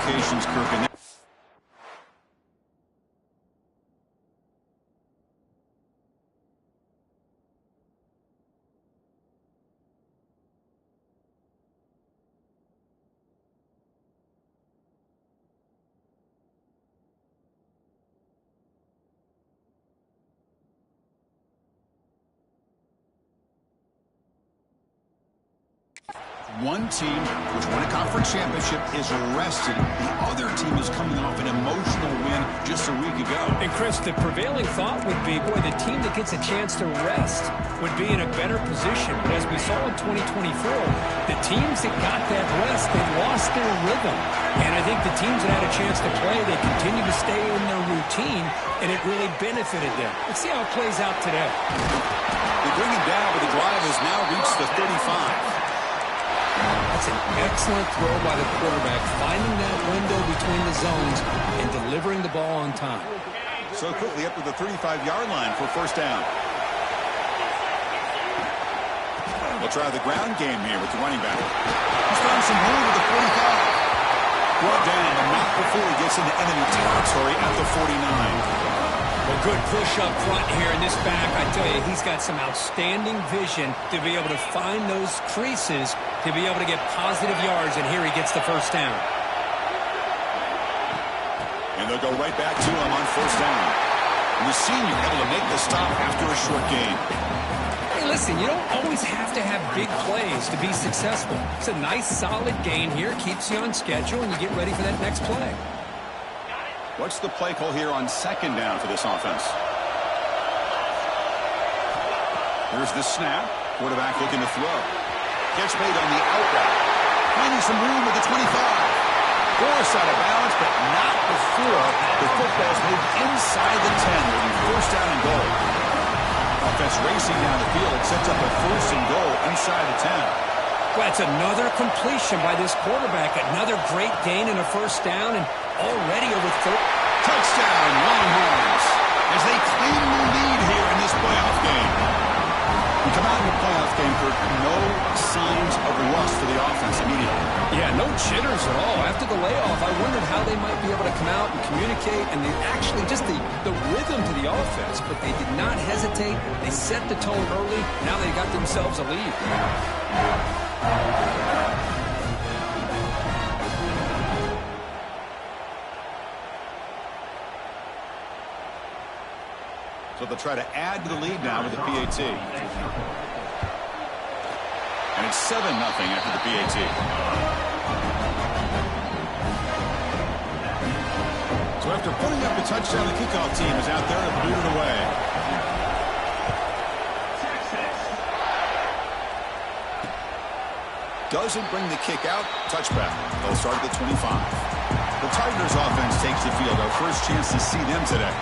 implications, Kirk, in that. One team which won a conference championship is rested. The other team is coming off an emotional win just a week ago. And Chris, the prevailing thought would be, boy, the team that gets a chance to rest would be in a better position. But as we saw in 2024, the teams that got that rest, they lost their rhythm. And I think the teams that had a chance to play, they continue to stay in their routine, and it really benefited them. Let's see how it plays out today. They bring him down, but the drive has now reached the 35. That's an excellent throw by the quarterback, finding that window between the zones and delivering the ball on time. So quickly up to the 35-yard line for first down. We'll try the ground game here with the running back. He's found some room at the 45. Brought down, but not before he gets into enemy territory at the 49. Well, good push up front here in this back. I tell you, he's got some outstanding vision to be able to find those creases, to be able to get positive yards, and here he gets the first down. And they'll go right back to him on first down. And the senior able to make the stop after a short gain. Hey, listen, you don't always have to have big plays to be successful. It's a nice, solid gain here, keeps you on schedule, and you get ready for that next play. What's the play call here on second down for this offense? Here's the snap. Quarterback looking to throw. Catch made on the out route. Finding some room at the 25. Forced out of bounds, but not before the football's moved inside the 10. Will be first down and goal. Offense racing down the field. Sets up a first and goal inside the 10. Well, that's another completion by this quarterback. Another great gain and a first down, and already over touchdown, Longhorns, as they claim the lead here in this playoff game. We come out in the playoff game for no signs of rust for the offense immediately. Yeah, no jitters at all. After the layoff, I wondered how they might be able to come out and communicate, and they actually just the rhythm to the offense, but they did not hesitate. They set the tone early. Now they got themselves a lead. So they'll try to add to the lead now with the PAT. And it's 7-0 after the PAT. So after putting up the touchdown, the kickoff team is out there to boot it away. Doesn't bring the kick out. Touchback. They'll start at the 25. The Tigers offense takes the field. Our first chance to see them today.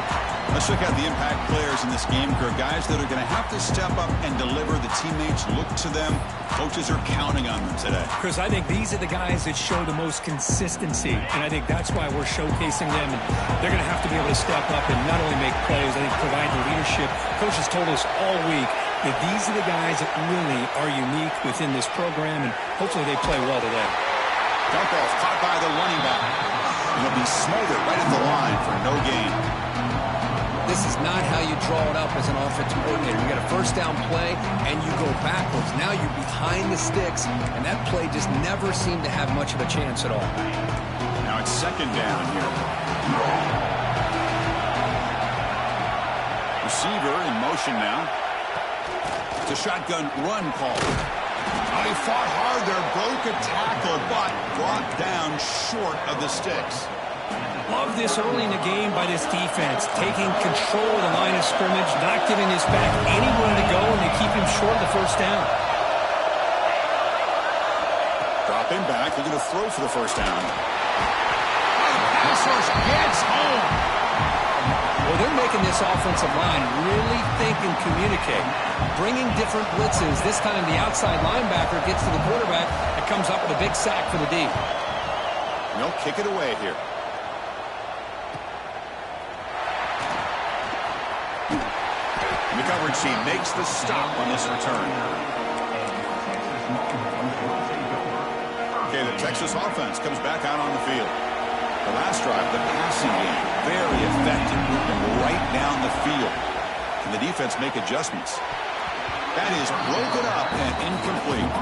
Let's look at the impact players in this game. Guys that are going to have to step up and deliver. The teammates look to them. Coaches are counting on them today. Chris, I think these are the guys that show the most consistency, and I think that's why we're showcasing them. And they're going to have to be able to step up and not only make plays, I think provide the leadership. Coaches told us all week that these are the guys that really are unique within this program, and hopefully they play well today. Dump off caught by the running back. And he'll be smothered right at the line for no gain. This is not how you draw it up as an offensive coordinator. You got a first down play, and you go backwards. Now you're behind the sticks, and that play just never seemed to have much of a chance at all. Now it's second down here. Receiver in motion now. It's a shotgun run call. They fought hard there, broke a tackle, but brought down short of the sticks. Love this early in the game by this defense, taking control of the line of scrimmage, not giving this back anywhere to go, and they keep him short of the first down. Drop him back, looking to throw for the first down. Pass rush gets home. Well, they're making this offensive line really think and communicate, bringing different blitzes. This time the outside linebacker gets to the quarterback and comes up with a big sack for the D. And they'll kick it away here. And the coverage team makes the stop on this return. Okay, the Texas offense comes back out on the field. The last drive, the passing game, very effective, moving right down the field. Can the defense make adjustments? That is broken up and incomplete.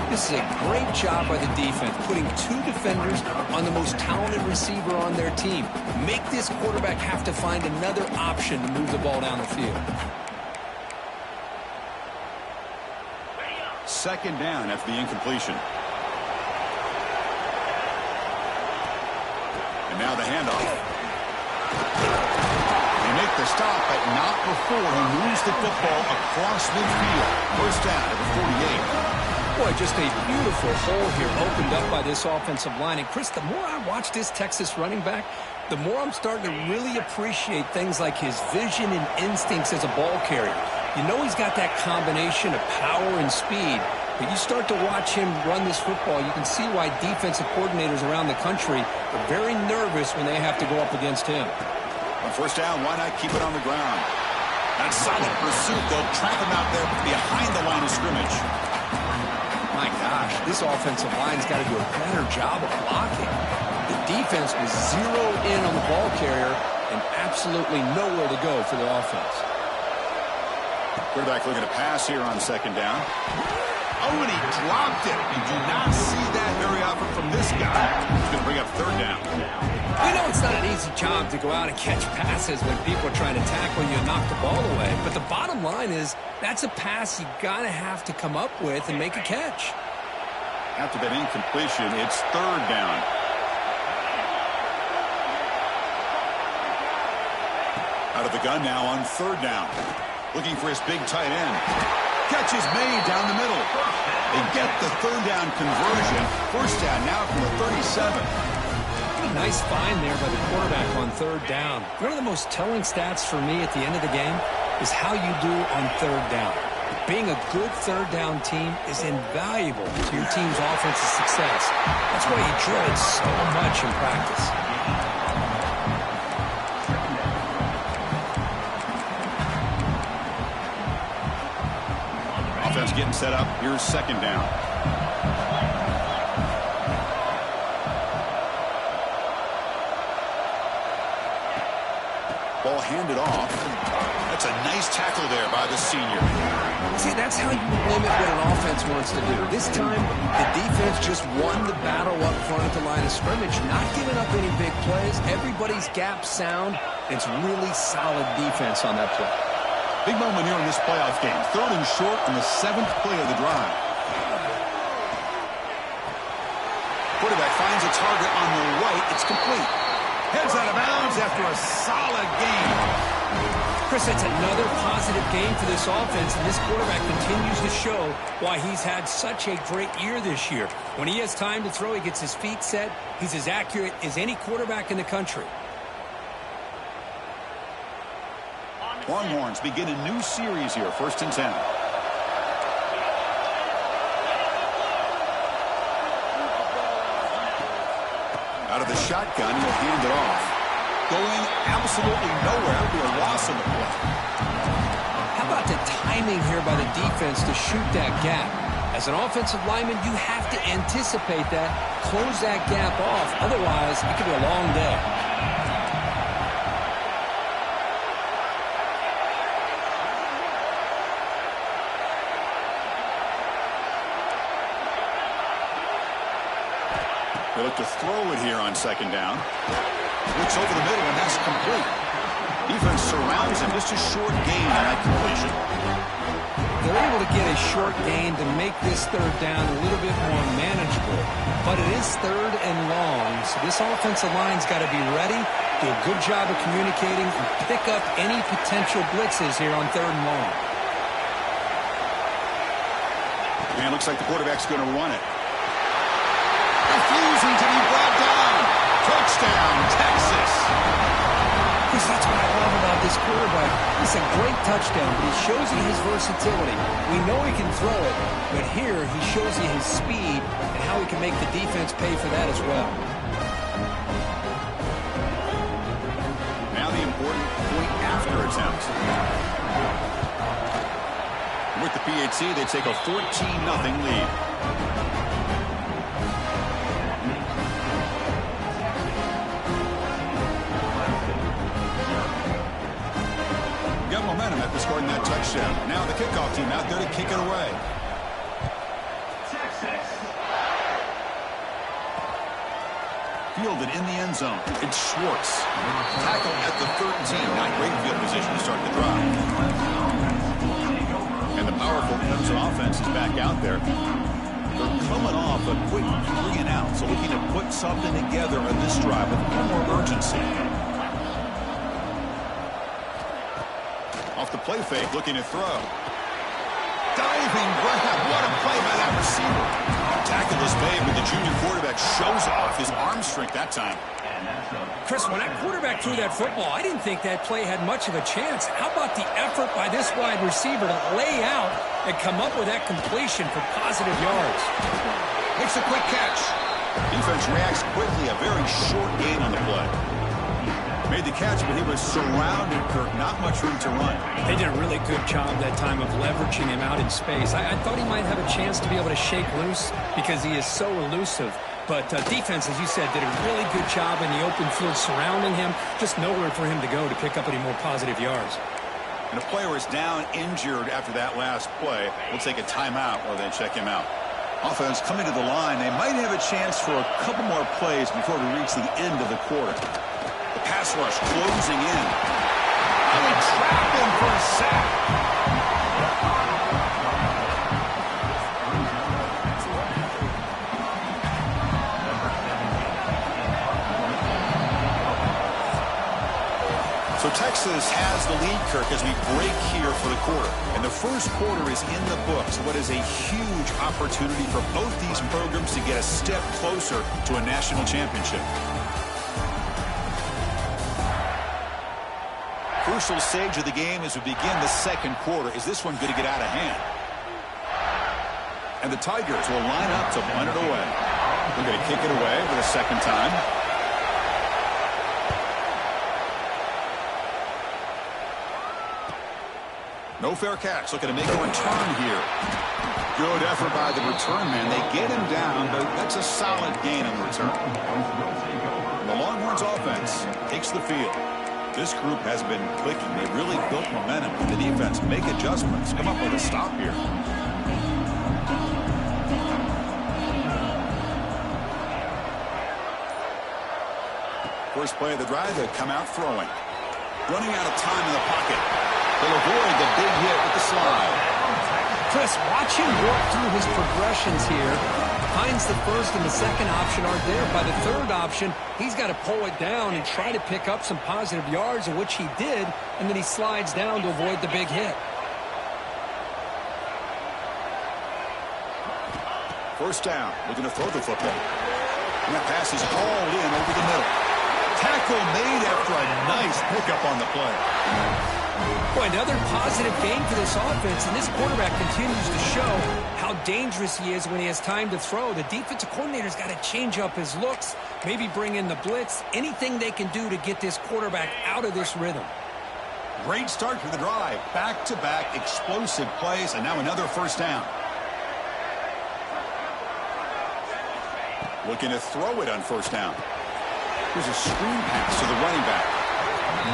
This is a great job by the defense, putting two defenders on the most talented receiver on their team. Make this quarterback have to find another option to move the ball down the field. Second down after the incompletion. And now the handoff. They make the stop, but not before he moves the football across midfield. First down at the 48. Boy, just a beautiful hole here opened up by this offensive line. And, Chris, the more I watch this Texas running back, the more I'm starting to really appreciate things like his vision and instincts as a ball carrier. You know he's got that combination of power and speed. But you start to watch him run this football, you can see why defensive coordinators around the country are very nervous when they have to go up against him. On first down, why not keep it on the ground? That solid pursuit. They'll trap him out there behind the line of scrimmage. My gosh, this offensive line's got to do a better job of blocking. The defense was zeroed in on the ball carrier and absolutely nowhere to go for the offense. Quarterback looking to pass here on second down. Oh, and he dropped it. You do not see that very often from this guy. He's going to bring up third down. You know it's not an easy job to go out and catch passes when people are trying to tackle you and knock the ball away. But the bottom line is that's a pass you got to have to come up with and make a catch. After that incompletion, it's third down. Out of the gun now on third down. Looking for his big tight end. Catch is made down the middle. They get the third down conversion. First down now from the 37. What a nice find there by the quarterback on third down. One of the most telling stats for me at the end of the game is how you do on third down. Being a good third down team is invaluable to your team's offensive success. That's why you drill it so much in practice. Offense getting set up. Here's second down. Ball handed off. That's a nice tackle there by the senior. See, that's how you limit what an offense wants to do. This time, the defense just won the battle up front at the line of scrimmage, not giving up any big plays. Everybody's gap sound. It's really solid defense on that play. Big moment here in this playoff game. Third and short on the 7th play of the drive. Quarterback finds a target on the right. It's complete. Heads out of bounds after a solid game. Chris, that's another positive game for this offense, and this quarterback continues to show why he's had such a great year this year. When he has time to throw, he gets his feet set. He's as accurate as any quarterback in the country. Longhorns begin a new series here, 1st and 10. Out of the shotgun, he'll hand it off. Going absolutely nowhere. It'll be a loss in the play. How about the timing here by the defense to shoot that gap? As an offensive lineman, you have to anticipate that, close that gap off. Otherwise, it could be a long day. They look to throw it here on second down. Looks over the middle, and that's complete. Defense surrounds him. Just a short gain on that completion. They're able to get a short gain to make this third down a little bit more manageable. But it is third and long, so this offensive line's got to be ready, do a good job of communicating, and pick up any potential blitzes here on third and long. Man, looks like the quarterback's going to run it. Refusing to be brought down. Touchdown, Texas. Because that's what I love about this quarterback. It's a great touchdown, but he shows you his versatility. We know he can throw it, but here he shows you his speed and how he can make the defense pay for that as well. Now the important point after attempt. With the PAT, they take a 14-0 lead. got momentum after scoring that touchdown. Now the kickoff team out there to kick it away. Fielded in the end zone. It's Schwartz. Tackle at the 13. Not great field position to start the drive. And the powerful Clemson offense is back out there. They're coming off a quick 3 and out, so looking to put something together on this drive with a little more urgency. Off the play fake, looking to throw. Diving grab. What a play by that receiver. Tackle is made, but the junior quarterback shows off his arm strength that time. Chris, when that quarterback threw that football, I didn't think that play had much of a chance. How about the effort by this wide receiver to lay out and come up with that completion for positive yards? Makes a quick catch. Defense reacts quickly. A very short gain on the play. Made the catch, but he was surrounded, Kirk. Not much room to run. They did a really good job that time of leveraging him out in space. I thought he might have a chance to be able to shake loose because he is so elusive. But defense, as you said, did a really good job in the open field surrounding him. Just nowhere for him to go to pick up any more positive yards. And a player is down injured after that last play. We'll take a timeout while they check him out. Offense coming to the line. They might have a chance for a couple more plays before we reach the end of the quarter. The pass rush closing in. And they trap him for a sack. So Texas has the lead, Kirk, as we break here for the quarter. And the first quarter is in the books. What is a huge opportunity for both these programs to get a step closer to a national championship. Crucial stage of the game as we begin the second quarter. Is this one going to get out of hand? And the Tigers will line up to punt it away. We're going to kick it away for the second time. No fair catch. Looking to make a return here. Good effort by the return man. They get him down, but that's a solid gain on the return. The Longhorns offense takes the field. This group has been clicking. They really built momentum. And the defense make adjustments. Come up with a stop here. First play of the drive, they come out throwing. Running out of time in the pocket. They'll avoid the big hit with the slide. Chris, watch him work through his progressions here. Finds the first and the second option aren't there. By the third option, he's got to pull it down and try to pick up some positive yards, which he did, and then he slides down to avoid the big hit. First down, looking to throw the football. And that pass is hauled in over the middle. Tackle made after a nice pickup on the play. Boy, another positive game for this offense, and this quarterback continues to show how dangerous he is when he has time to throw. The defensive coordinator's got to change up his looks, maybe bring in the blitz, anything they can do to get this quarterback out of this rhythm. Great start for the drive. Back-to-back explosive plays, and now another first down. Looking to throw it on first down. Here's a screen pass to the running back.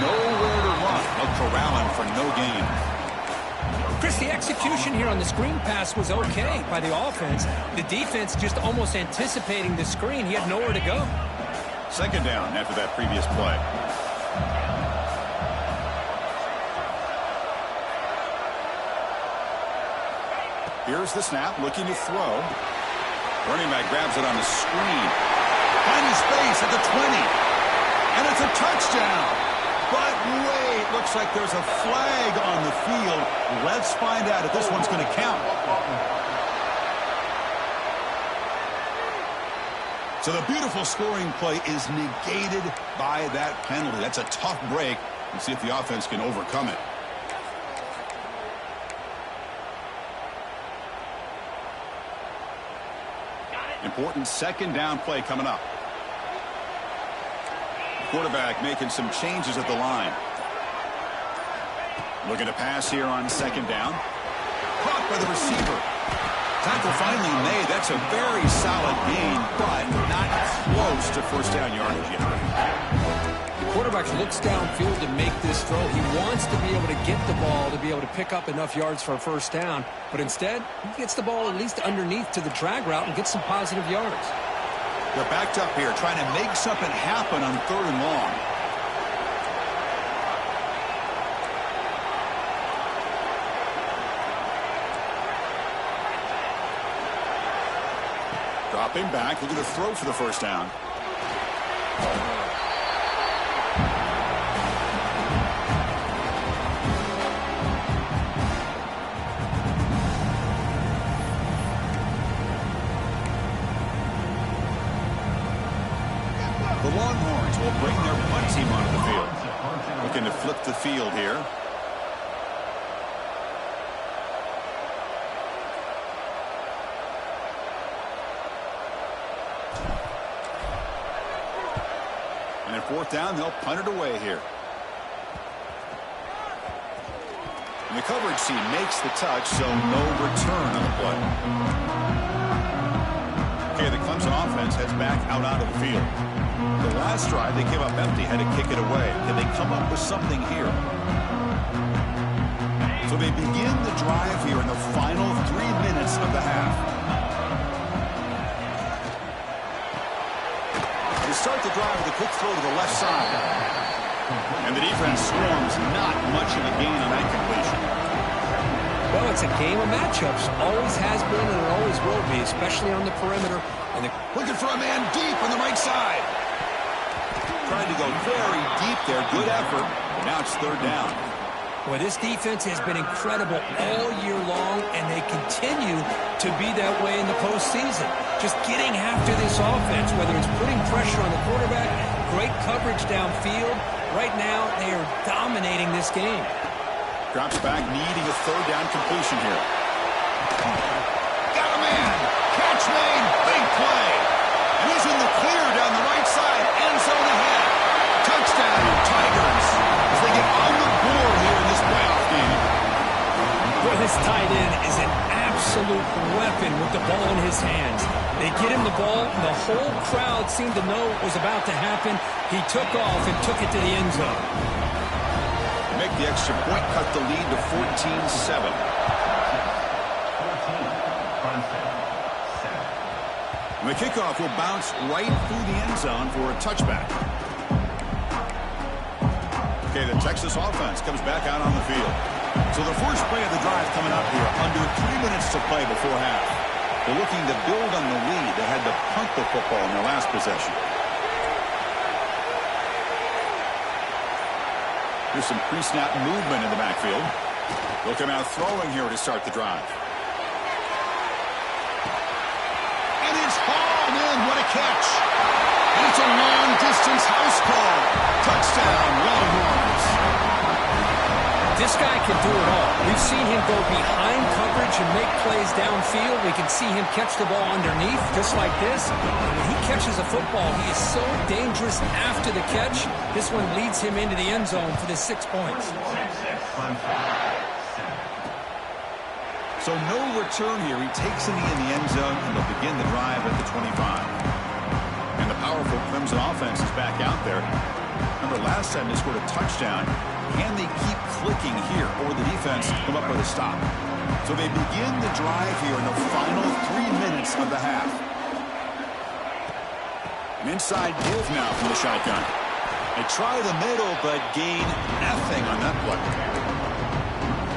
Nowhere to run. They'll corral him for no gain. Chris, the execution here on the screen pass was okay by the offense. The defense just almost anticipating the screen. He had nowhere to go. Second down after that previous play. Here's the snap, looking to throw. Running back grabs it on the screen. Finding space at the 20. And it's a touchdown. But wait, looks like there's a flag on the field. Let's find out if this one's going to count. So the beautiful scoring play is negated by that penalty. That's a tough break. Let's see if the offense can overcome it. Important second down play coming up. Quarterback making some changes at the line. Looking to pass here on second down. Caught by the receiver. Tackle finally made. That's a very solid gain, but not close to first down yardage yet. quarterback looks downfield to make this throw. He wants to be able to get the ball to be able to pick up enough yards for a first down. But instead, he gets the ball at least underneath to the drag route and gets some positive yards. They're backed up here trying to make something happen on 3rd and long. Dropping back, looking to throw for the first down. The Longhorns will bring their punt team onto the field. Looking to flip the field here. And at 4th down, they'll punt it away here. And the coverage team makes the touch, so no return on the play. Okay, the Clemson offense heads back out onto the field. The last drive, they came up empty, had to kick it away. Can they come up with something here? So they begin the drive here in the final 3 minutes of the half. They start the drive with a quick throw to the left side. And the defense swarms, not much of a gain on that completion. Well, it's a game of matchups. Always has been and it always will be, especially on the perimeter. And looking for a man deep on the right side. Trying to go very deep there. Good effort. But now it's 3rd down. Well, this defense has been incredible all year long, and they continue to be that way in the postseason. Just getting after this offense, whether it's putting pressure on the quarterback, great coverage downfield. Right now, they are dominating this game. Drops back, needing a 3rd down completion here. Got a man. Catch made. Big play. And he's in the clear down the right side. End zone ahead. Touchdown, Tigers. As they get on the board here in this playoff game. Boy, this tight end is an absolute weapon with the ball in his hands. They get him the ball, and the whole crowd seemed to know what was about to happen. He took off and took it to the end zone. Make the extra point, cut the lead to 14-7. And the kickoff will bounce right through the end zone for a touchback. Okay, the Texas offense comes back out on the field. So the first play of the drive coming up here, under 3 minutes to play before half. They're looking to build on the lead. They had to punt the football in their last possession. Here's some pre-snap movement in the backfield. They'll come out throwing here to start the drive. And it's hauled in. What a catch. And it's a long-distance house call. Touchdown, Longhorns. This guy can do it all. We've seen him go behind coverage and make plays downfield. We can see him catch the ball underneath, just like this. When he catches a football, he is so dangerous after the catch. This one leads him into the end zone for the 6 points. So no return here. He takes it in the end zone, and they'll begin the drive at the 25. And the powerful Clemson offense is back out there. Remember, last time they scored a touchdown. Can they keep clicking here, or the defense come up with a stop? So they begin the drive here in the final 3 minutes of the half. An inside give now from the shotgun. They try the middle, but gain nothing on that play.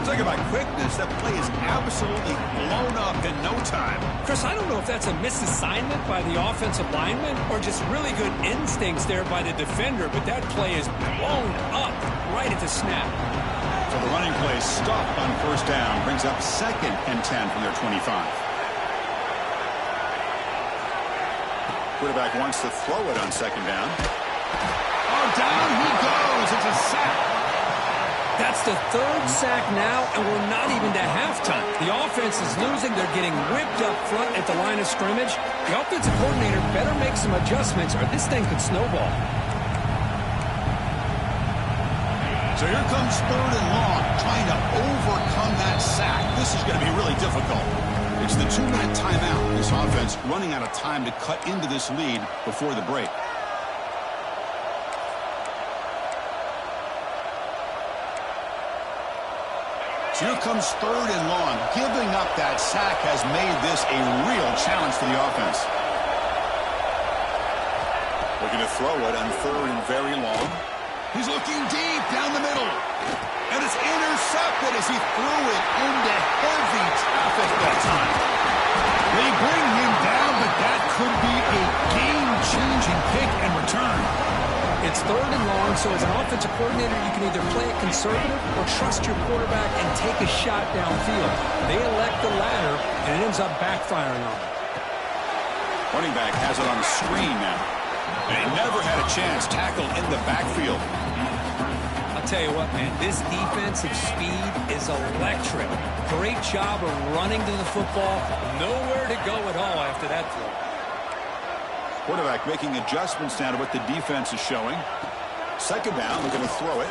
Talk about quickness. That play is absolutely blown up in no time. Chris, I don't know if that's a misassignment by the offensive lineman or just really good instincts there by the defender, but that play is blown up right at the snap. So the running play stopped on first down, brings up 2nd and 10 from their 25. Quarterback wants to throw it on 2nd down. Oh, down he goes. It's a sack. That's the 3rd sack now, and we're not even to halftime. The offense is losing. They're getting whipped up front at the line of scrimmage. The offensive coordinator better make some adjustments, or this thing could snowball. So here comes 3rd and long, trying to overcome that sack. This is going to be really difficult. It's the 2-minute timeout. This offense running out of time to cut into this lead before the break. So here comes 3rd and long. Giving up that sack has made this a real challenge for the offense. Looking to throw it on 3rd and very long. He's looking deep down the middle. And it's intercepted as he threw it into heavy traffic that time. They bring him down, but that could be a game-changing pick and return. It's 3rd and long, so as an offensive coordinator, you can either play it conservative or trust your quarterback and take a shot downfield. They elect the latter, and it ends up backfiring on them. Running back has it on the screen now. And he never had a chance tackled in the backfield. I'll tell you what, man, this defensive speed is electric. Great job of running to the football. Nowhere to go at all after that throw. Quarterback making adjustments now to what the defense is showing. 2nd down, they're going to throw it.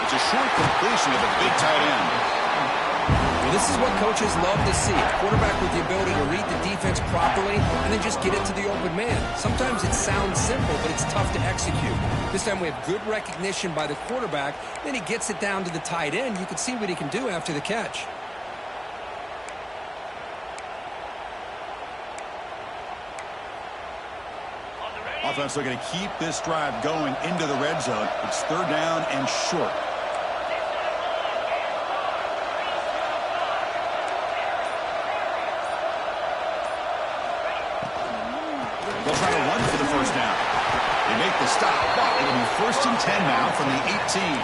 It's a short completion of a big tight end. Well, this is what coaches love to see. A quarterback with the ability to read the defense properly and then just get it to the open man. Sometimes it sounds simple, but it's tough to execute. This time we have good recognition by the quarterback. Then he gets it down to the tight end. You can see what he can do after the catch. Offense looking to keep this drive going into the red zone. It's 3rd down and short. They'll try to run for the 1st down. They make the stop, but it'll be 1st and 10 now from the 18.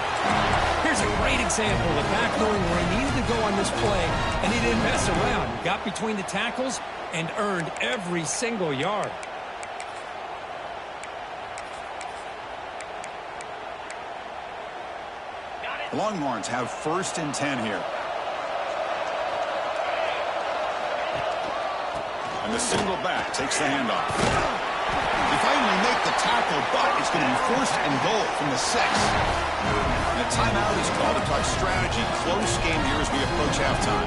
Here's a great example of the back knowing where he needed to go on this play, and he didn't mess around. He got between the tackles and earned every single yard. The Longhorns have 1st and 10 here. And the single back takes the handoff. They finally make the tackle, but it's going to be 1st and goal from the 6. And a timeout is called to talk strategy. Close game here as we approach halftime.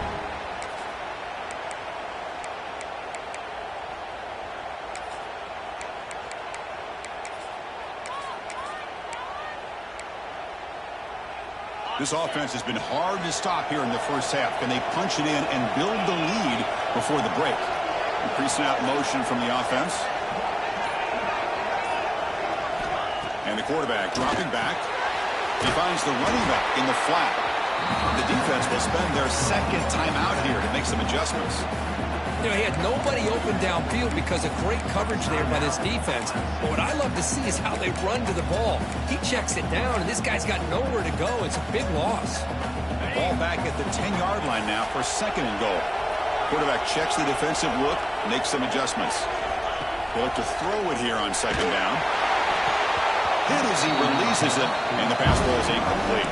This offense has been hard to stop here in the 1st half. Can they punch it in and build the lead before the break? Increasing out motion from the offense. And the quarterback dropping back. He finds the running back in the flat. The defense will spend their 2nd timeout here to make some adjustments. You know, he had nobody open downfield because of great coverage there by this defense. But what I love to see is how they run to the ball. He checks it down, and this guy's got nowhere to go. It's a big loss. Ball back at the 10-yard line now for 2nd and goal. Quarterback checks the defensive look, makes some adjustments. He'll look to throw it here on 2nd down. Hit as he releases it, and the pass ball is incomplete.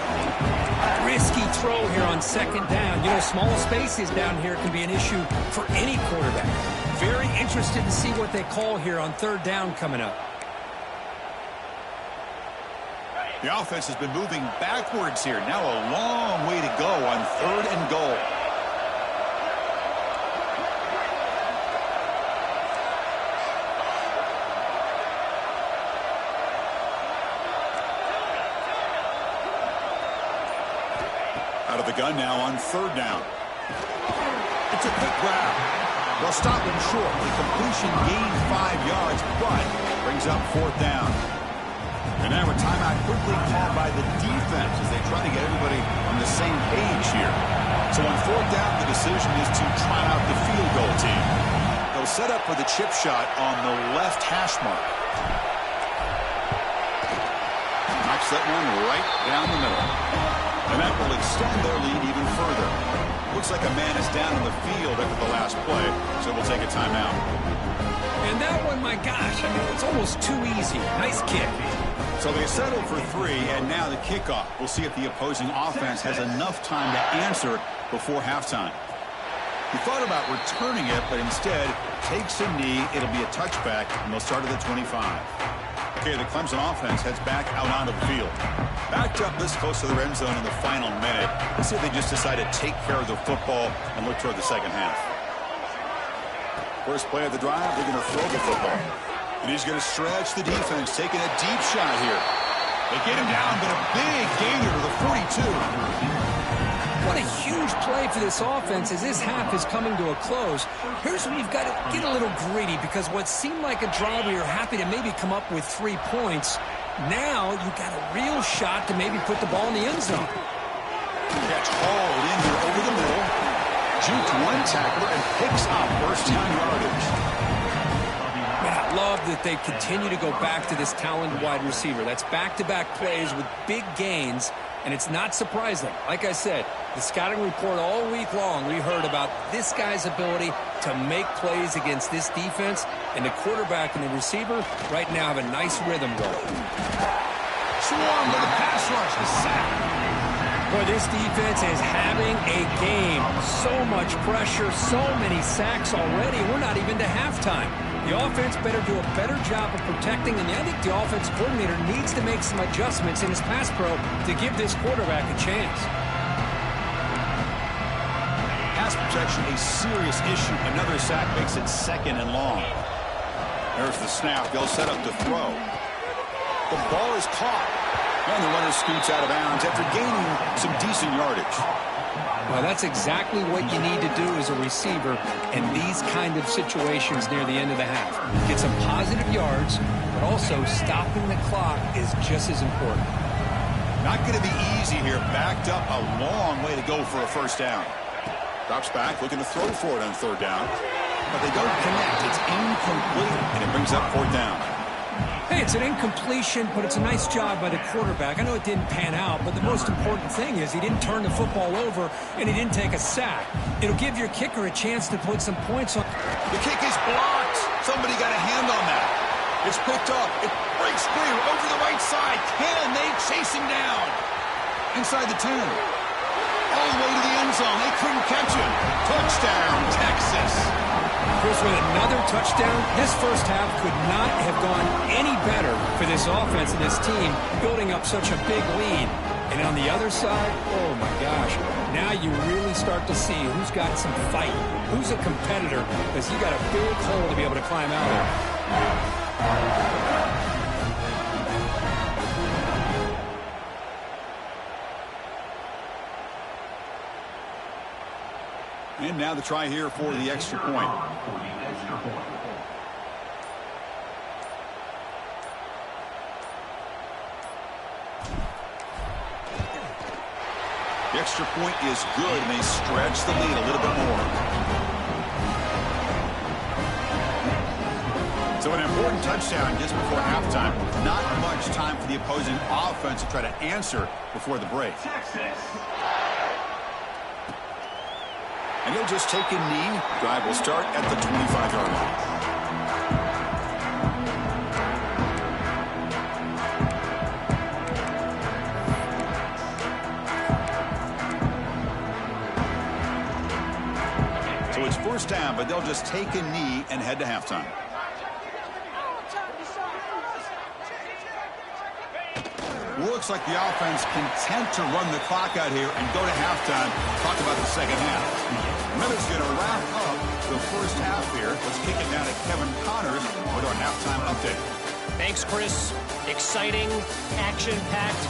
Risky throw here on 2nd down. You know, small spaces down here can be an issue for any quarterback. Very interested to see what they call here on 3rd down coming up. The offense has been moving backwards here. Now a long way to go on 3rd and goal. Out of the gun now on 3rd down. It's a quick grab. They'll stop him short. The completion gained 5 yards, but brings up 4th down. And now a timeout quickly called by the defense as they try to get everybody on the same page here. So on 4th down, the decision is to try out the field goal team. They'll set up for the chip shot on the left hash mark. Knocks that one right down the middle. And that will extend their lead even further. Looks like a man is down in the field after the last play, so we'll take a timeout. And that one, my gosh, I mean, it's almost too easy. Nice kick. So they settled for 3, and now the kickoff. We'll see if the opposing offense has enough time to answer before halftime. He thought about returning it, but instead takes a knee. It'll be a touchback, and they'll start at the 25. Okay, the Clemson offense heads back out onto the field. Backed up this close to the end zone in the final minute. Let's see if they just decide to take care of the football and look toward the 2nd half. First play of the drive, they're going to throw the football. And he's going to stretch the defense, taking a deep shot here. They get him down, but a big gainer to the 42. What a huge play for this offense as this half is coming to a close. Here's where you've got to get a little greedy, because what seemed like a drive where you're happy to maybe come up with 3 points, now you've got a real shot to maybe put the ball in the end zone. Catch hauled in here over the middle. Juked one tackler and picks up first down yardage. Man, I love that they continue to go back to this talented wide receiver. That's back-to-back plays with big gains, and it's not surprising. Like I said, the scouting report all week long, we heard about this guy's ability to make plays against this defense, and the quarterback and the receiver right now have a nice rhythm going. Swarm with a pass rush, the sack. Boy, this defense is having a game. So much pressure, so many sacks already. We're not even to halftime. The offense better do a better job of protecting, and I think the offensive coordinator needs to make some adjustments in his pass pro to give this quarterback a chance. Pass protection, a serious issue. Another sack makes it 2nd and long. There's the snap. They'll set up to throw. The ball is caught. And the runner scoots out of bounds after gaining some decent yardage. Well, that's exactly what you need to do as a receiver in these kind of situations near the end of the half. Get some positive yards, but also stopping the clock is just as important. Not going to be easy here. Backed up a long way to go for a first down. Drops back, looking to throw for it on 3rd down. But they don't connect. It's incomplete, and it brings up 4th down. Hey, it's an incompletion, but it's a nice job by the quarterback. I know it didn't pan out, but the most important thing is he didn't turn the football over and he didn't take a sack. It'll give your kicker a chance to put some points on. The kick is blocked. Somebody got a hand on that. It's picked up. It breaks clear over the right side. Can they chase him down? Inside the 10. All the way to the end zone. They couldn't catch him. Touchdown, Texas. Chris, with another touchdown, this first half could not have gone any better for this offense and this team, building up such a big lead. And on the other side, oh my gosh, now you really start to see who's got some fight, who's a competitor, because you got a big hole to be able to climb out of. And now the try here for the extra point. The extra point is good, and they stretch the lead a little bit more. So an important touchdown just before halftime. Not much time for the opposing offense to try to answer before the break. And he'll just take a knee. Drive will start at the 25-yard line. So it's first down, but they'll just take a knee and head to halftime. Looks like the offense content to run the clock out here and go to halftime. Talk about the second half. Miller's going to wrap up the first half here. Let's kick it down to Kevin Connors with our halftime update. Thanks, Chris. Exciting, action-packed,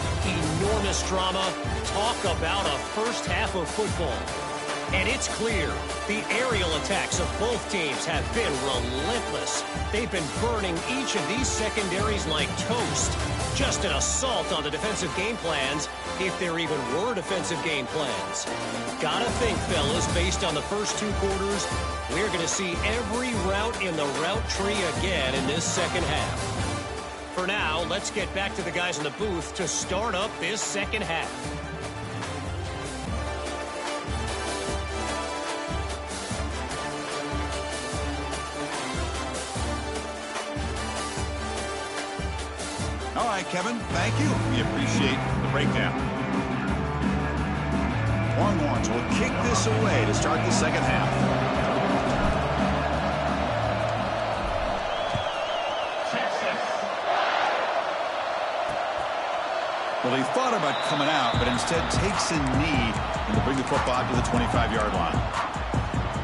enormous drama. Talk about a first half of football. And it's clear, the aerial attacks of both teams have been relentless. They've been burning each of these secondaries like toast. Just an assault on the defensive game plans, if there even were defensive game plans. Gotta think, fellas, based on the first 2 quarters, we're going to see every route in the route tree again in this second half. For now, let's get back to the guys in the booth to start up this second half. All right, Kevin, thank you. We appreciate the breakdown. Longhorns will kick this away to start the second half. Well, he thought about coming out, but instead takes a knee and to bring the football to the 25-yard line.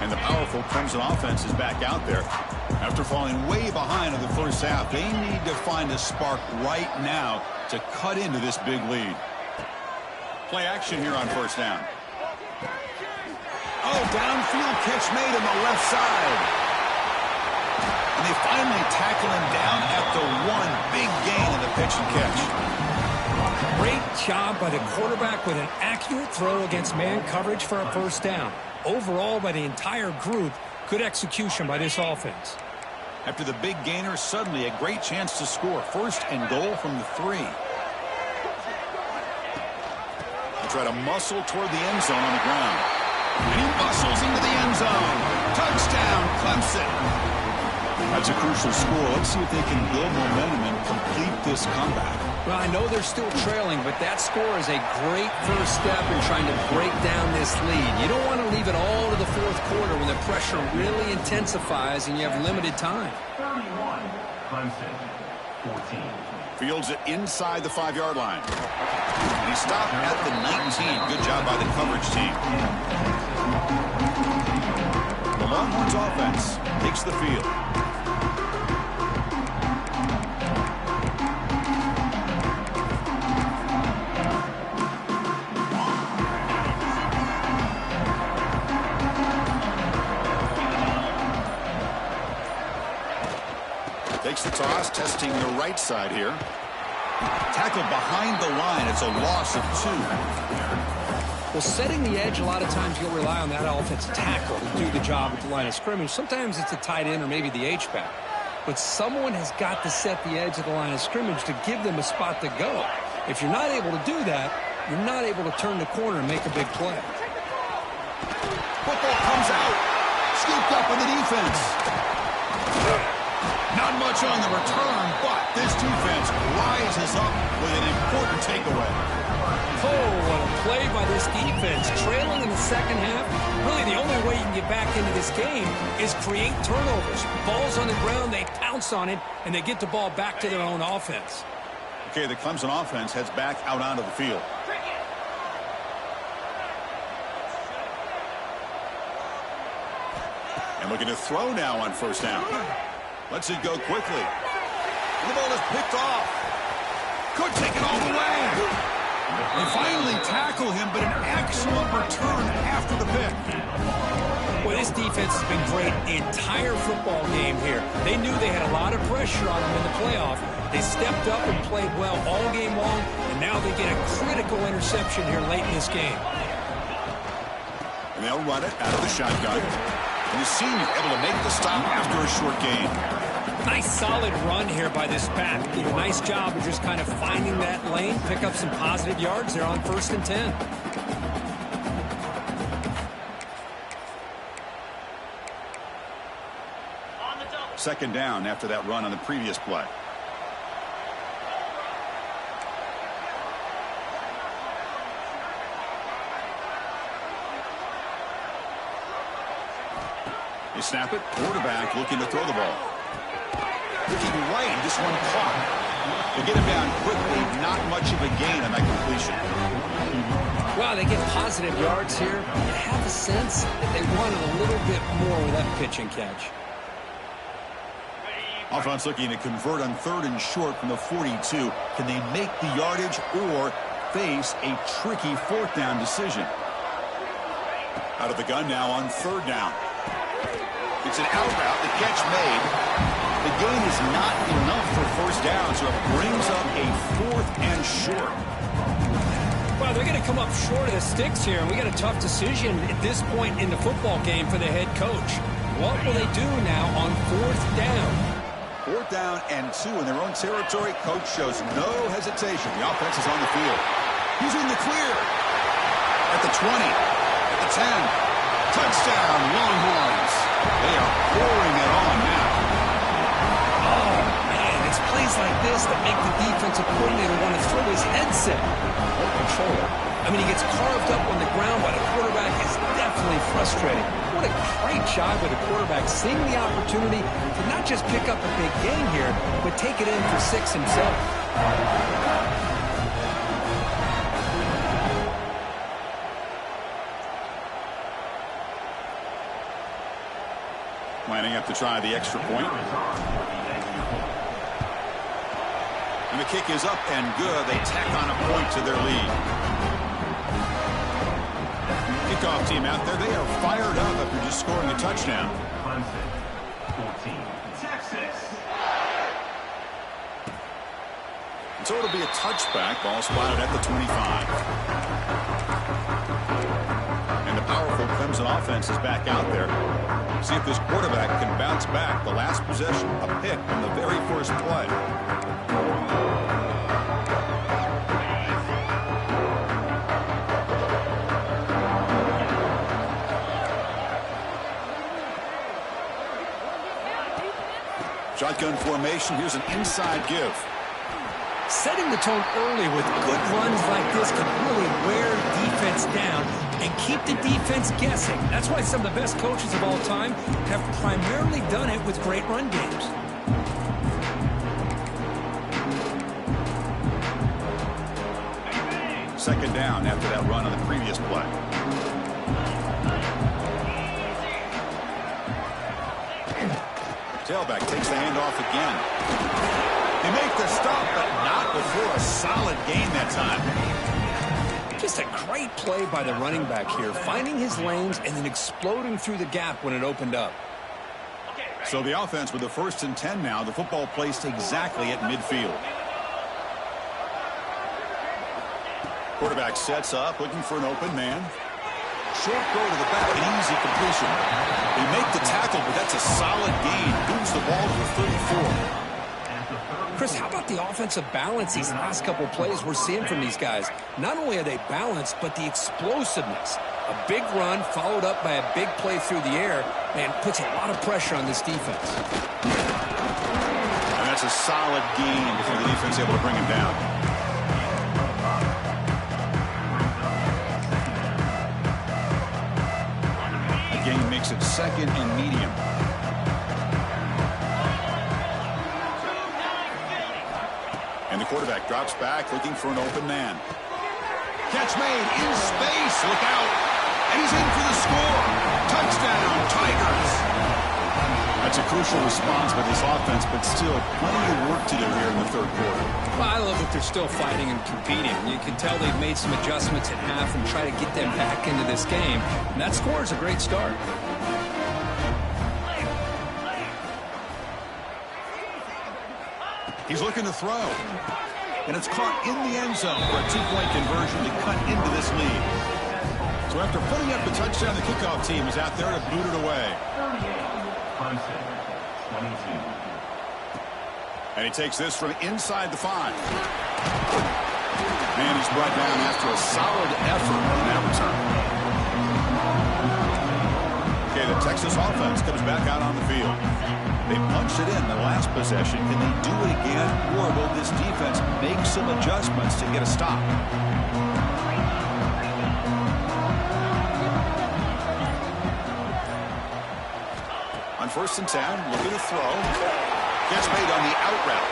And the powerful Clemson offense is back out there. After falling way behind in the first half, they need to find a spark right now to cut into this big lead. Play action here on first down. Oh, downfield catch made on the left side. And they finally tackle him down at the 1. Big gain in the pitch and catch. Great job by the quarterback with an accurate throw against man coverage for a first down. Overall, by the entire group, good execution by this offense. After the big gainer, suddenly a great chance to score. First and goal from the 3. They try to muscle toward the end zone on the ground. And he muscles into the end zone. Touchdown, Clemson. That's a crucial score. Let's see if they can build momentum and complete this comeback. Well, I know they're still trailing, but that score is a great first step in trying to break down this lead. You don't want to leave it all to the fourth quarter when the pressure really intensifies and you have limited time. 31, Clemson, 14. Fields it inside the 5-yard line. And he stopped at the 19. Good job by the coverage team. The Longhorns offense takes the field. Takes the toss, testing the right side here. Tackled behind the line. It's a loss of 2. Well, setting the edge, a lot of times you'll rely on that offensive tackle to do the job at the line of scrimmage. Sometimes it's a tight end or maybe the H-back. But someone has got to set the edge of the line of scrimmage to give them a spot to go. If you're not able to do that, you're not able to turn the corner and make a big play. Football comes out. Scooped up in the defense. Not much on the return, but this defense rises up with an important takeaway. Oh, what a play by this defense. Trailing in the second half, really the only way you can get back into this game is create turnovers. Ball's on the ground, they pounce on it, and they get the ball back to their own offense. Okay, the Clemson offense heads back out onto the field. And looking to throw now on first down. Lets it go quickly. And the ball is picked off. Could take it all the way. They finally tackle him, but an excellent return after the pick. Well, this defense has been great the entire football game here. They knew they had a lot of pressure on them in the playoff. They stepped up and played well all game long, and now they get a critical interception here late in this game. And they'll run it out of the shotgun. And the senior able to make the stop after a short gain. Nice solid run here by this back. Did a nice job of just kind of finding that lane, pick up some positive yards there on 1st and 10. Second down after that run on the previous play. They snap it. Quarterback looking to throw the ball. Looking right, and just one caught. They get him down quickly. Not much of a gain on that completion. Wow, they get positive yards here. You have a sense that they wanted a little bit more with that pitch and catch. Offense looking to convert on 3rd and short from the 42. Can they make the yardage or face a tricky 4th down decision? Out of the gun now on 3rd down. It's an out route. The catch made. The gain is not enough for 1st down, so it brings up a 4th and short. Well, they're going to come up short of the sticks here, and we got a tough decision at this point in the football game for the head coach. What will they do now on 4th down? 4th down and 2 in their own territory. Coach shows no hesitation. The offense is on the field. He's in the clear. At the 20. At the 10. Touchdown, Longhorns. They are pouring it on now. Oh, man, it's plays like this that make the defensive coordinator want to throw his headset. Or controller. I mean, he gets carved up on the ground by the quarterback. Is definitely frustrating. What a great job by the quarterback, seeing the opportunity to not just pick up a big gain here, but take it in for 6 himself. Lining up to try the extra point. And the kick is up and good. They tack on a point to their lead. Kick kickoff team out there, they are fired up after just scoring a touchdown. Clemson, 14. Texas. So it'll be a touchback. Ball spotted at the 25. And the powerful Clemson offense is back out there. See if this quarterback can bounce back. The last possession, a pick on the very first play. Shotgun formation. Here's an inside give. Setting the tone early with good runs like this can really wear defense down and keep the defense guessing. That's why some of the best coaches of all time have primarily done it with great run games. Second down after that run on the previous play. Tailback takes the handoff again. They make the stop, but not before a solid gain that time. Just a great play by the running back here, finding his lanes and then exploding through the gap when it opened up. So the offense with the 1st and 10 now, the football placed exactly at midfield. Quarterback sets up, looking for an open man. Short throw to the back, an easy completion. They make the tackle, but that's a solid gain. Moves the ball to the 34. Chris, how about the offensive balance these last couple plays we're seeing from these guys? Not only are they balanced, but the explosiveness. A big run followed up by a big play through the air, and puts a lot of pressure on this defense. And that's a solid gain before the defense able to bring him down. The gain makes it 2nd and medium. And the quarterback drops back, looking for an open man. Catch made in space. Look out. And he's in for the score. Touchdown, Tigers. That's a crucial response by this offense, but still plenty of work to do here in the 3rd quarter. Well, I love that they're still fighting and competing. You can tell they've made some adjustments at half and try to get them back into this game. And that score is a great start. He's looking to throw. And it's caught in the end zone for a 2-point conversion to cut into this lead. So after putting up the touchdown, the kickoff team is out there to boot it away. Clemson, 22. And he takes this from inside the 5. And he's brought down after a solid effort on that return. Okay, the Texas offense comes back out on the field. They punched it in the last possession. Can they do it again, or will this defense make some adjustments to get a stop? On 1st and 10, looking to throw. Gets made on the out route.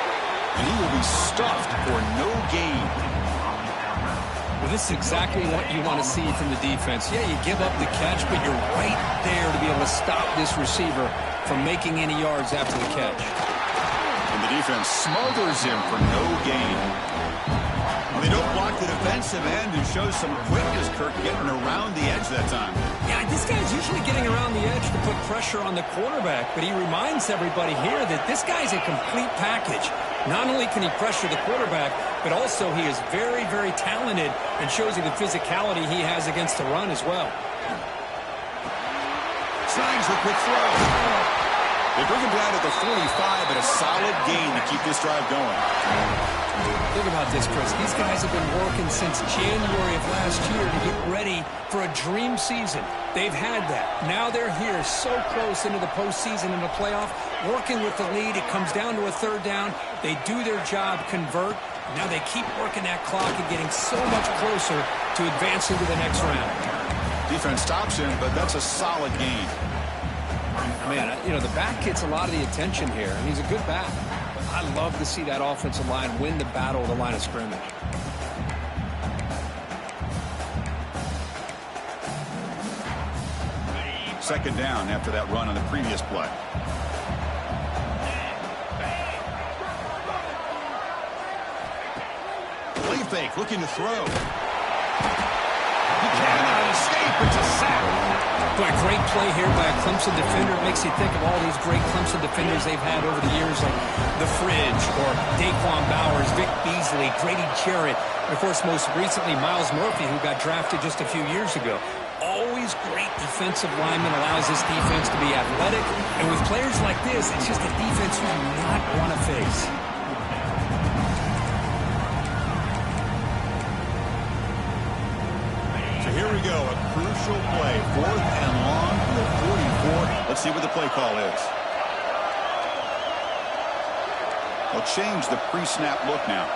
And he will be stuffed for no gain. Well, this is exactly what you want to see from the defense. Yeah, you give up the catch, but you're right there to be able to stop this receiver from making any yards after the catch. And the defense smothers him for no gain. Well, they don't block the defensive end and show some quickness, Kirk, getting around the edge that time. Yeah, this guy's usually getting around the edge to put pressure on the quarterback, but he reminds everybody here that this guy's a complete package. Not only can he pressure the quarterback, but also he is very, very talented and shows you the physicality he has against the run as well. Signs the quick throw. They bring him down at the 45, but a solid gain to keep this drive going. Think about this, Chris. These guys have been working since January of last year to get ready for a dream season. They've had that. Now they're here so close into the postseason and the playoff, working with the lead. It comes down to a 3rd down. They do their job, convert. Now they keep working that clock and getting so much closer to advancing to the next round. Defense stops him, but that's a solid gain. Man, you know, the back gets a lot of the attention here, and he's a good back. I love to see that offensive line win the battle of the line of scrimmage. Second down after that run on the previous play. Play fake, looking to throw. He cannot escape. It's a sack. Boy, great play here by a Clemson defender. It makes you think of all these great Clemson defenders they've had over the years, like The Fridge or Daquan Bowers, Vic Beasley, Grady Jarrett, and, of course, most recently, Miles Murphy, who got drafted just a few years ago. Always great defensive lineman, allows this defense to be athletic. And with players like this, it's just a defense you do not want to face. Here we go, a crucial play. 4th and long from the 44. Let's see what the play call is. They'll change the pre-snap look now.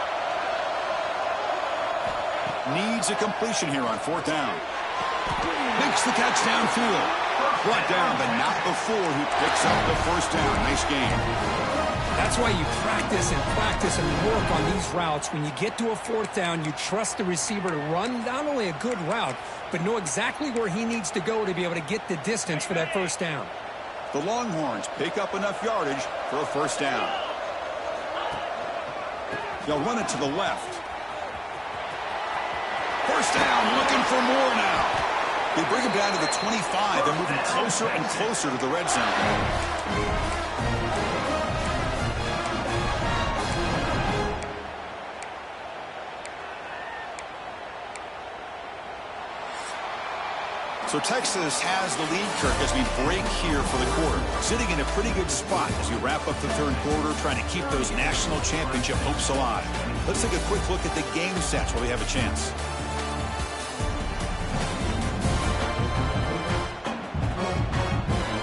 Needs a completion here on 4th down. Makes the catch downfield. Brought down, but not before he picks up the 1st down. Nice game. That's why you practice and work on these routes. When you get to a 4th down, you trust the receiver to run not only a good route, but know exactly where he needs to go to be able to get the distance for that 1st down. The Longhorns pick up enough yardage for a 1st down. They'll run it to the left. 1st down, looking for more now. They bring him down to the 25. They're moving closer and closer to the red zone. So Texas has the lead, Kirk, as we break here for the quarter. Sitting in a pretty good spot as we wrap up the 3rd quarter, trying to keep those national championship hopes alive. Let's take a quick look at the game sets while we have a chance.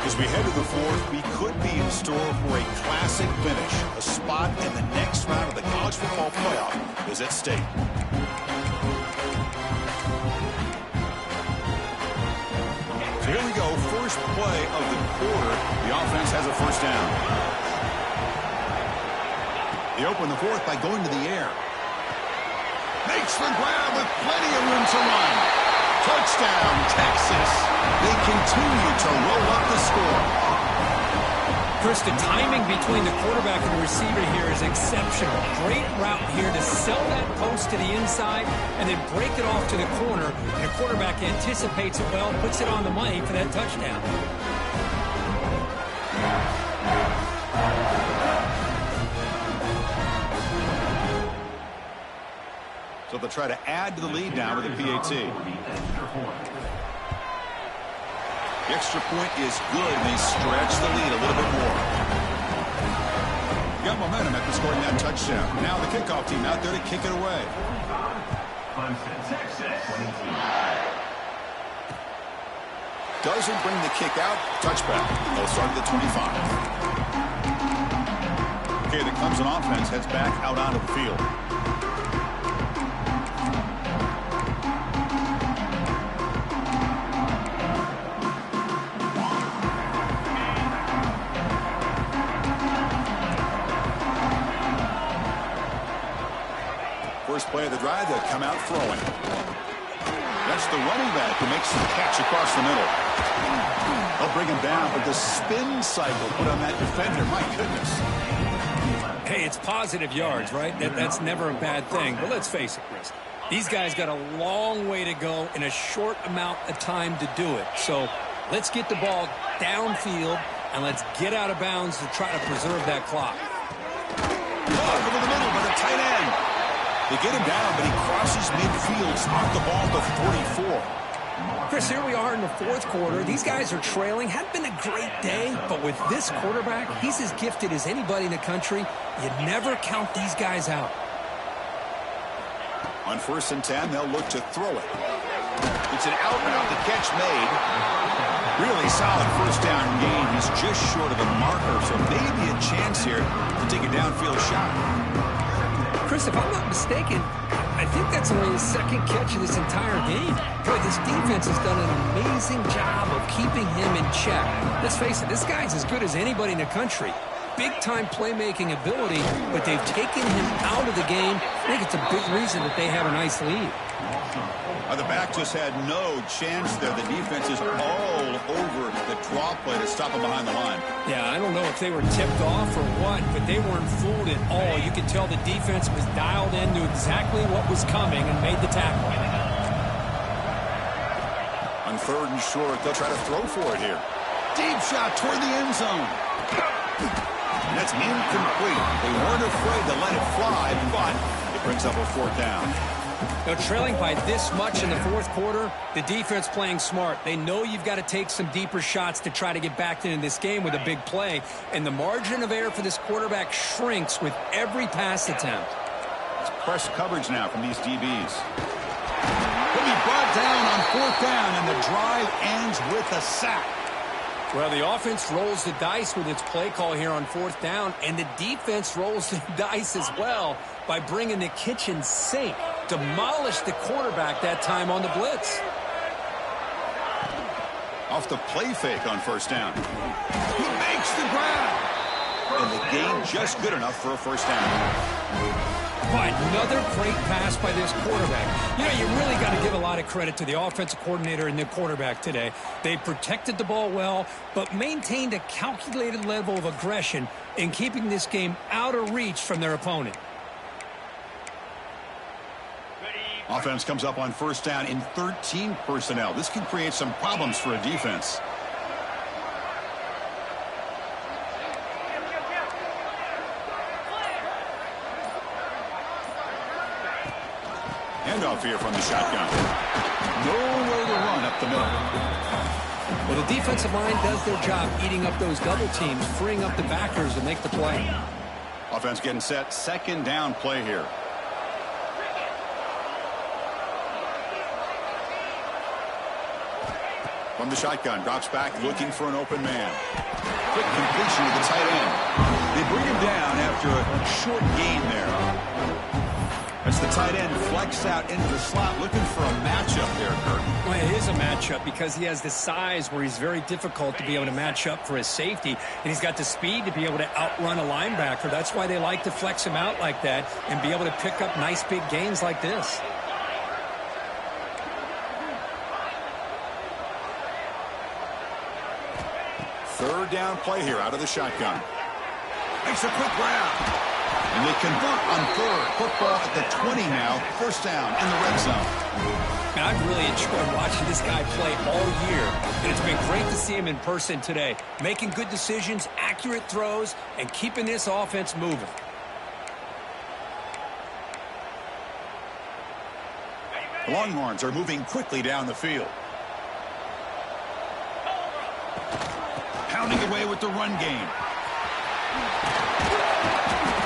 As we head to the 4th, we could be in store for a classic finish. A spot in the next round of the college football playoff is at stake. So here we go, first play of the quarter. The offense has a 1st down. They open the 4th by going to the air. Makes the grab with plenty of room to run. Touchdown, Texas. They continue to roll up the score. Chris, the timing between the quarterback and the receiver here is exceptional. Great route here to sell that post to the inside and then break it off to the corner. And the quarterback anticipates it well, puts it on the money for that touchdown. So they'll try to add to the lead now with a PAT. The extra point is good, and they stretch the lead a little bit more. Got momentum after scoring that touchdown. Now the kickoff team out there to kick it away. Doesn't bring the kick out. Touchback. They'll start at the 25. Okay, the Clemson offense heads back out onto the field. First play of the drive, they'll come out throwing. That's the running back who makes the catch across the middle. They'll bring him down, but the spin cycle put on that defender, my goodness. Hey, it's positive yards, right? That's never a bad thing. But let's face it, Chris. These guys got a long way to go in a short amount of time to do it. So let's get the ball downfield, and let's get out of bounds to try to preserve that clock. Over the middle by the tight end. They get him down, but he crosses midfield, knocked the ball to 44. Chris, here we are in the 4th quarter. These guys are trailing. Hadn't been a great day, but with this quarterback, he's as gifted as anybody in the country. You never count these guys out. On 1st and 10, they'll look to throw it. It's an out route, the catch made. Really solid 1st down gain. He's just short of the marker, so maybe a chance here to take a downfield shot. Chris, if I'm not mistaken, I think that's only his 2nd catch of this entire game. Boy, this defense has done an amazing job of keeping him in check. Let's face it, this guy's as good as anybody in the country. Big-time playmaking ability, but they've taken him out of the game. I think it's a big reason that they have a nice lead. The back just had no chance there. The defense is all over the draw play to stop him behind the line. Yeah, I don't know if they were tipped off or what, but they weren't fooled at all. You could tell the defense was dialed in, knew exactly what was coming, and made the tackle. On 3rd and short, they'll try to throw for it here. Deep shot toward the end zone. And that's incomplete. They weren't afraid to let it fly, but it brings up a 4th down. Now, trailing by this much in the 4th quarter, the defense playing smart. They know you've got to take some deeper shots to try to get back into this game with a big play. And the margin of error for this quarterback shrinks with every pass attempt. It's press coverage now from these DBs. He'll be brought down on 4th down, and the drive ends with a sack. Well, the offense rolls the dice with its play call here on 4th down, and the defense rolls the dice as well by bringing the kitchen sink. Demolished the quarterback that time on the blitz. Off the play fake on 1st down. He makes the grab. And the gain just good enough for a 1st down. By another great pass by this quarterback. You know, you really got to give a lot of credit to the offensive coordinator and the quarterback today. They protected the ball well, but maintained a calculated level of aggression in keeping this game out of reach from their opponent. Offense comes up on 1st down in 13 personnel. This can create some problems for a defense. Handoff here from the shotgun. Nowhere to run up the middle. Well, the defensive line does their job eating up those double teams, freeing up the backers to make the play. Offense getting set. 2nd down play here. From the shotgun, drops back, looking for an open man. Quick completion to the tight end. They bring him down after a short gain there. As the tight end flex out into the slot, looking for a matchup there, Kurt. Well, it is a matchup because he has the size where he's very difficult to be able to match up for his safety, and he's got the speed to be able to outrun a linebacker. That's why they like to flex him out like that and be able to pick up nice big gains like this. Third down play here out of the shotgun. Makes a quick grab. And they convert on 3rd. Football at the 20 now. 1st down in the red zone. And I've really enjoyed watching this guy play all year. And it's been great to see him in person today. Making good decisions, accurate throws, and keeping this offense moving. The Longhorns are moving quickly down the field. Pounding away with the run game.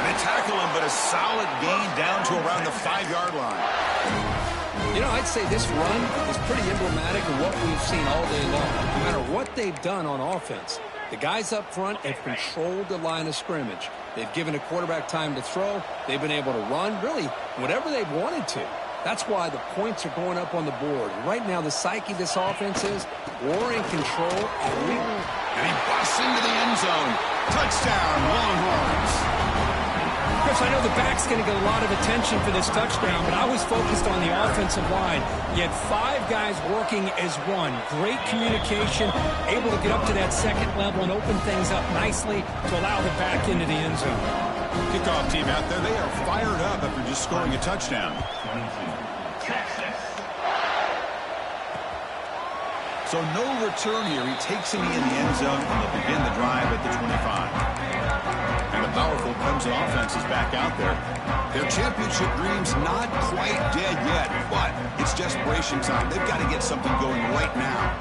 They tackle him, but a solid gain down to around the 5-yard line. You know, I'd say this run is pretty emblematic of what we've seen all day long. No matter what they've done on offense, the guys up front have controlled the line of scrimmage. They've given the quarterback time to throw. They've been able to run, really, whatever they've wanted to. That's why the points are going up on the board. Right now, the psyche of this offense is war in control. And he busts into the end zone. Touchdown, Longhorns. Chris, I know the back's going to get a lot of attention for this touchdown, but I was focused on the offensive line. You had 5 guys working as one. Great communication, able to get up to that 2nd level and open things up nicely to allow the back into the end zone. Kickoff team out there, they are fired up after just scoring a touchdown. So no return here. He takes him in the end zone, and they'll begin the drive at the 25. And the powerful Clemson offense is back out there. Their championship dreams not quite dead yet, but it's desperation time. They've got to get something going right now.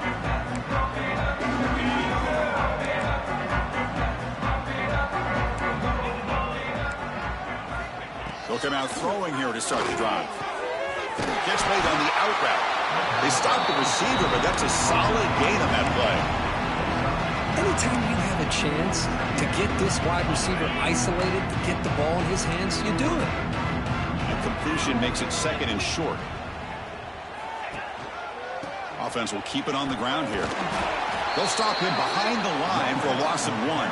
They'll come out throwing here to start the drive. Gets made on the out route. They stopped the receiver, but that's a solid gain on that play. Anytime you have a chance to get this wide receiver isolated, to get the ball in his hands, you do it. And completion makes it 2nd and short. Offense will keep it on the ground here. They'll stop him behind the line for a loss of 1.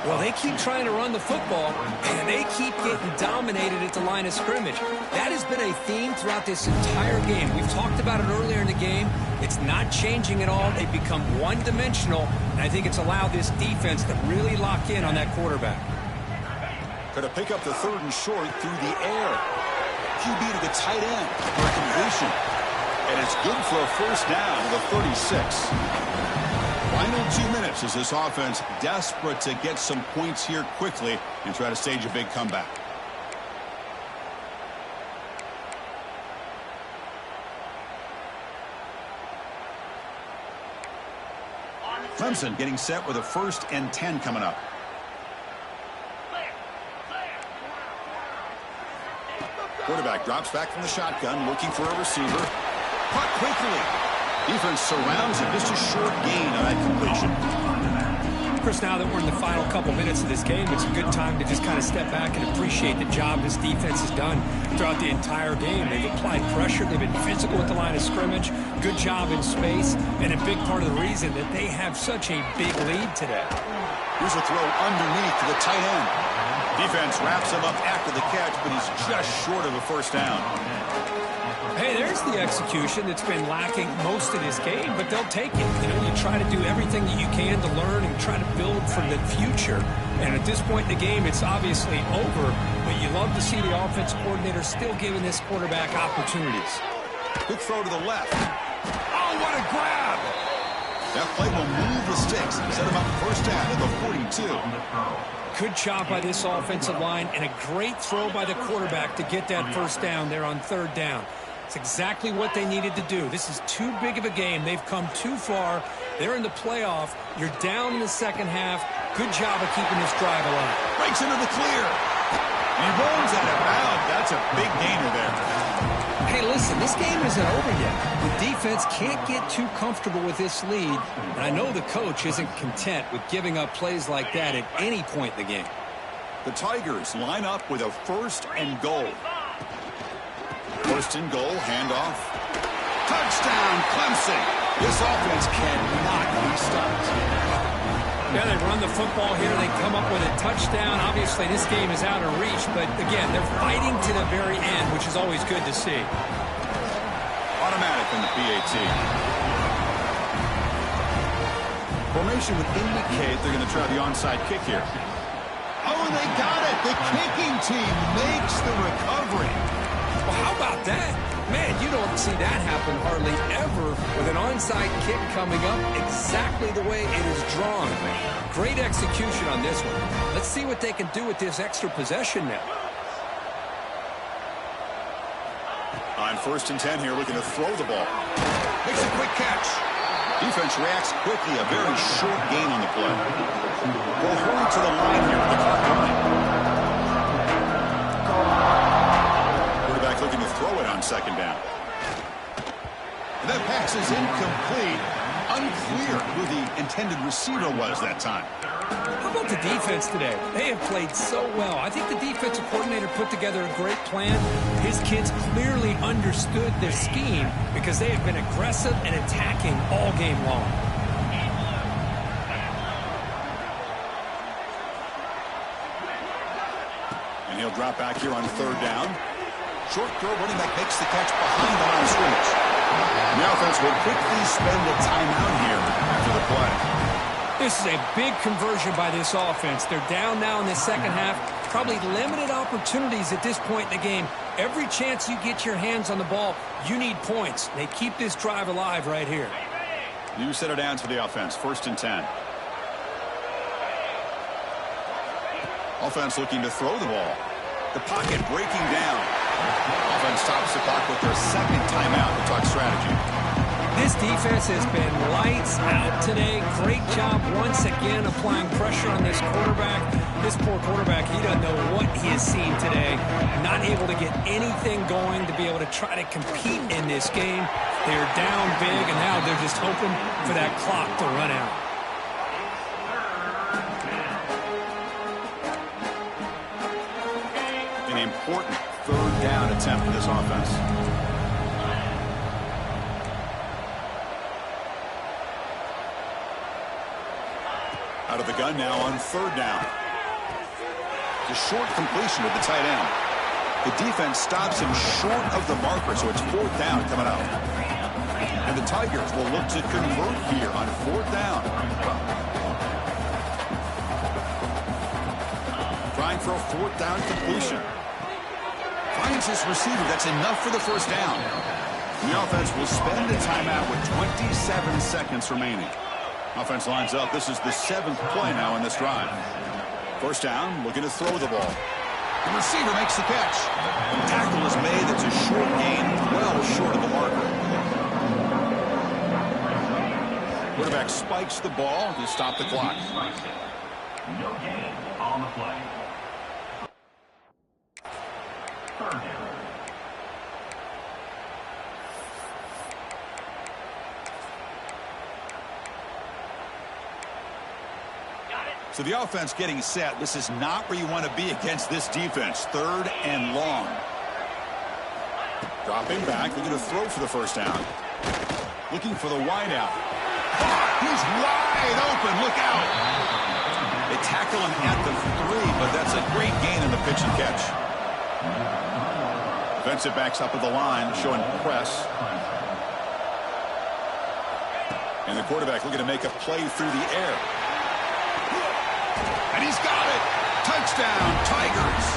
Well, they keep trying to run the football, and they keep getting dominated at the line of scrimmage. That has been a theme throughout this entire game. We've talked about it earlier in the game. It's not changing at all. They've become one-dimensional, and I think it's allowed this defense to really lock in on that quarterback. Going to pick up the 3rd and short through the air. QB to the tight end for a completion. And it's good for a first down to the 36. Final 2 minutes as this offense desperate to get some points here quickly and try to stage a big comeback. Clemson getting set with a 1st and 10 coming up. Quarterback drops back from the shotgun, looking for a receiver. Caught quickly. Defense surrounds him. Just a short gain on that completion. Chris, now that we're in the final couple minutes of this game, it's a good time to just kind of step back and appreciate the job this defense has done throughout the entire game. They've applied pressure. They've been physical at the line of scrimmage. Good job in space. And a big part of the reason that they have such a big lead today. Here's a throw underneath to the tight end. Defense wraps him up after the catch, but he's just short of a first down. Hey, there's the execution that's been lacking most of this game, but they'll take it. You know, you try to do everything that you can to learn and try to build for the future. And at this point in the game, it's obviously over, but you love to see the offense coordinator still giving this quarterback opportunities. Quick throw to the left. Oh, what a grab! That play will move the sticks and set him up first down at the 42. Good job by this offensive line and a great throw by the quarterback to get that first down there on 3rd down. It's exactly what they needed to do. This is too big of a game. They've come too far. They're in the playoff. You're down in the second half. Good job of keeping this drive alive. Breaks into the clear. And he rolls out of bounds. That's a big gainer there. Hey, listen, this game isn't over yet. The defense can't get too comfortable with this lead, and I know the coach isn't content with giving up plays like that at any point in the game. The Tigers line up with a 1st and goal. 1st and goal, handoff. Touchdown, Clemson. This offense cannot be stopped. Yeah, they run the football here. They come up with a touchdown. Obviously, this game is out of reach, but again, they're fighting to the very end, which is always good to see. Automatic on the PAT. Formation would indicate they're going to try the onside kick here. Oh, and they got it. The kicking team makes the recovery. Well, how about that? Man, you don't see that happen hardly ever with an onside kick coming up exactly the way it is drawn. Great execution on this one. Let's see what they can do with this extra possession now. On 1st and 10 here, looking to throw the ball. Makes a quick catch. Defense reacts quickly. A very short gain on the play. We'll hurry to the line here with the clock running. Quarterback looking to throw it on 2nd down. And that pass is incomplete. Unclear who the intended receiver was that time. How about the defense today? They have played so well. I think the defensive coordinator put together a great plan. His kids clearly understood their scheme because they have been aggressive and attacking all game long. And he'll drop back here on 3rd down. Short throw, running back makes the catch behind the line of scrimmage. And the offense will quickly spend a timeout here after the play. This is a big conversion by this offense. They're down now in the second half. Probably limited opportunities at this point in the game. Every chance you get your hands on the ball, you need points. They keep this drive alive right here. New set of downs for the offense. 1st and 10. Offense looking to throw the ball. The pocket breaking down. Offense stops the clock with their 2nd timeout to talk strategy. This defense has been lights out today. Great job once again applying pressure on this quarterback. This poor quarterback, he doesn't know what he has seen today. Not able to get anything going to be able to try to compete in this game. They're down big, and now they're just hoping for that clock to run out. An important 3rd down attempt for this offense. Out of the gun now on 3rd down. The short completion with the tight end. The defense stops him short of the marker, so it's 4th down coming out. And the Tigers will look to convert here on 4th down. Trying for a 4th down completion. Finds his receiver. That's enough for the first down. The offense will spend a timeout with 27 seconds remaining. Offense lines up. This is the 7th play now in this drive. First down, looking to throw the ball. The receiver makes the catch. The tackle is made. It's a short gain, well short of the marker. Quarterback spikes the ball to stop the clock. No gain on the play. Third down. So the offense getting set. This is not where you want to be against this defense. 3rd and long. Dropping back, looking to throw for the first down. Looking for the wide out. He's wide open. Look out. They tackle him at the 3, but that's a great gain in the pitch and catch. Defensive backs up at the line, showing press. And the quarterback looking to make a play through the air. And he's got it. Touchdown, Tigers.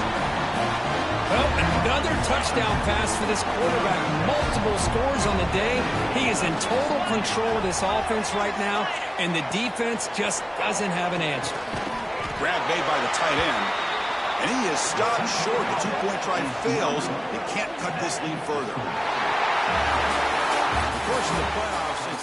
Well, another touchdown pass for this quarterback. Multiple scores on the day. He is in total control of this offense right now, and the defense just doesn't have an answer. Grab made by the tight end, and he is stopped short. The two-point try fails. They can't cut this lead further. Of course, in the playoffs,